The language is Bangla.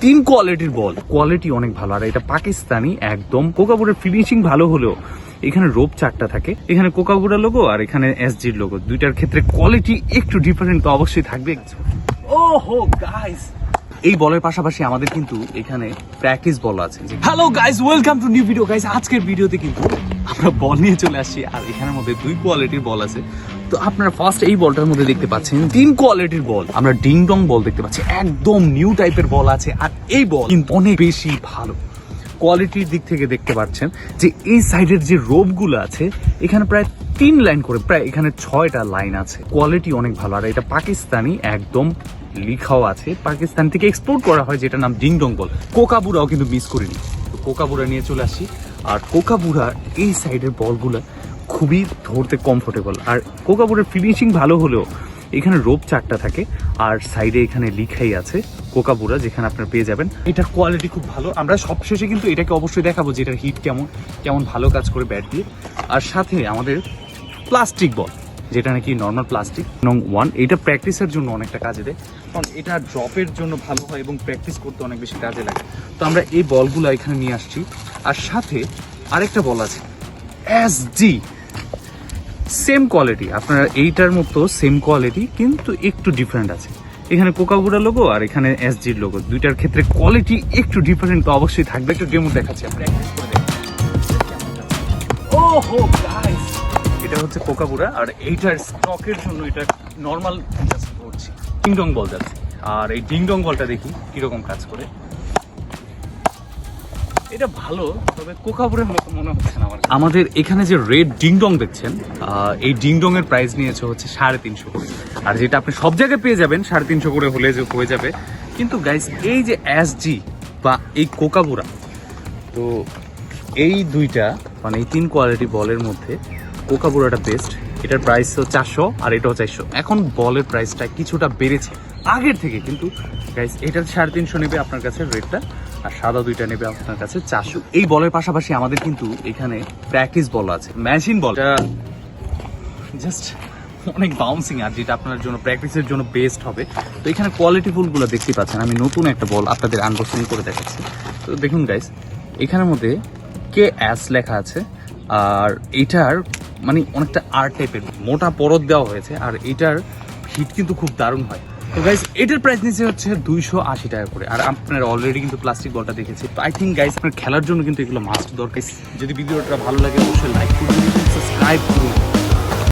তিন কোয়ালিটির বল, কোয়ালিটি অনেক ভালো। আর এটা পাকিস্তানি একদম। কোকাবুরের ফিনিশিং ভালো হলেও এখানে রোপ চারটা থাকে, এখানে কোকাবুরা লোগো আর এখানে এসজির লোগো। দুইটার ক্ষেত্রে কোয়ালিটি একটু ডিফারেন্ট তো অবশ্যই থাকবে। ওহো গাইস, এই বলের পাশাপাশি আমাদের কিন্তু এখানে প্র্যাকটিস বল আছে। Hello guys, welcome to new video. Guys, আজকের ভিডিওতে কিন্তু আমরা বল নিয়ে চলে আসছি আর এখানের মধ্যে দুই কোয়ালিটির বল আছে। তো আপনারা ফার্স্ট এই বলটার মধ্যে দেখতে পাচ্ছেন তিন কোয়ালিটির বল। আমরা ডিং ডং বল দেখতে পাচ্ছি, একদম নিউ টাইপের বল আছে। আর এই বল কিন্তু অনেক বেশি ভালো কোয়ালিটির দিক থেকে দেখতে পাচ্ছেন যে এই সাইডের যে রোপগুলো আছে এখানে প্রায় 3 লাইন করে, প্রায় এখানে 6টা লাইন আছে। কোয়ালিটি অনেক ভালো। আর এটা পাকিস্তানি একদম, লিখাও আছে পাকিস্তান থেকে এক্সপোর্ট করা হয়, যেটা নাম ডিং ডং বল। কোকাবুরাও কিন্তু মিস করিনি, তো কোকাবুরা নিয়ে চলে আসি। আর কোকাবুরা এই সাইডের বলগুলো খুবই ধরতে কমফোর্টেবল। আর কোকাবুরার ফিনিশিং ভালো হলেও এখানে রোপ চারটা থাকে আর সাইডে এখানে লিখাই আছে কোকাবুরা, যেখানে আপনারা পেয়ে যাবেন। এটার কোয়ালিটি খুব ভালো। আমরা সবশেষে কিন্তু এটাকে অবশ্যই দেখাবো যে এটার হিট কেমন কেমন ভালো কাজ করে ব্যাট দিয়ে। আর সাথে আমাদের প্লাস্টিক বল, যেটা নাকি নর্মাল প্লাস্টিক নং 1, এটা প্র্যাকটিসের জন্য অনেকটা কাজে দেয়, কারণ এটা ড্রপের জন্য ভালো হয় এবং প্র্যাকটিস করতে অনেক বেশি কাজে লাগে। তো আমরা এই বলগুলো এখানে নিয়ে আসছি। আর সাথে আরেকটা বল আছে এসজি, সেম কোয়ালিটি, আপনারা এইটার মতো সেম কোয়ালিটি কিন্তু একটু ডিফারেন্ট আছে। এখানে কোকাবুরা লোগো আর এখানে এসজির লোগো। দুইটার ক্ষেত্রে কোয়ালিটি একটু ডিফারেন্ট তো অবশ্যই থাকবে। একটু ডেমো দেখাচ্ছি, প্র্যাকটিস করে দেখুন। ওহো গাইস, এটা হচ্ছে কোকাবুরা আর এইটার স্টকের জন্য এটা নর্মাল জাস্ট করছি ডিং ডং বল যাচ্ছে। আর এই ডিং ডং বলটা দেখি কিরকম কাজ করে। এটা ভালো, তবে কোকাবুরের মতো মনে হচ্ছে না আমার। আমাদের এখানে যে রেড ডিং ডং দেখছেন, এই ডিং ডং এর প্রাইস নিয়েছে হচ্ছে 350 করে। আর যেটা আপনি সব জায়গায় পেয়ে যাবেন 350 করে হলে যে হয়ে যাবে। কিন্তু গাইস, এই যে এসজি বা এই কোকাবুরা, তো এই দুইটা মানে এই তিন কোয়ালিটি বলের মধ্যে কোকাবুরাটা বেস্ট। এটার প্রাইস 400 আর এটাও 400। এখন বলের প্রাইসটা কিছুটা বেড়েছে আগের থেকে, কিন্তু গাইস এটার 350 নেবে আপনার কাছে রেটটা, আর সাদা দুইটা নেবে আপনার কাছে 400। এই বলের পাশাপাশি আমাদের কিন্তু এখানে প্র্যাকটিস বল আছে, মেশিন বল, জাস্ট অনেক বাউন্সিং, আর যেটা আপনার জন্য প্র্যাকটিসের জন্য বেস্ট হবে। তো এখানে কোয়ালিটি ফুলগুলো দেখতে পাচ্ছেন। আমি নতুন একটা বল আপনাদের আনবক্সিং করে দেখাচ্ছি। তো দেখুন গাইস, এখানের মধ্যে KS লেখা আছে। আর এটার মানে অনেকটা আর্ট টাইপের মোটা পরত দেওয়া হয়েছে। আর এটার হিট কিন্তু খুব দারুণ হয়। তো গাইস, এটার প্রাইস নিচে হচ্ছে 280 টাকা করে। আর আপনারা অলরেডি কিন্তু প্লাস্টিক বলটা দেখেছি। তো আই থিঙ্ক গাইস, আপনার খেলার জন্য কিন্তু এগুলো মাস্ট দরকার। যদি ভিডিওটা ভালো লাগে অবশ্যই লাইক করুন, সাবস্ক্রাইব করুন।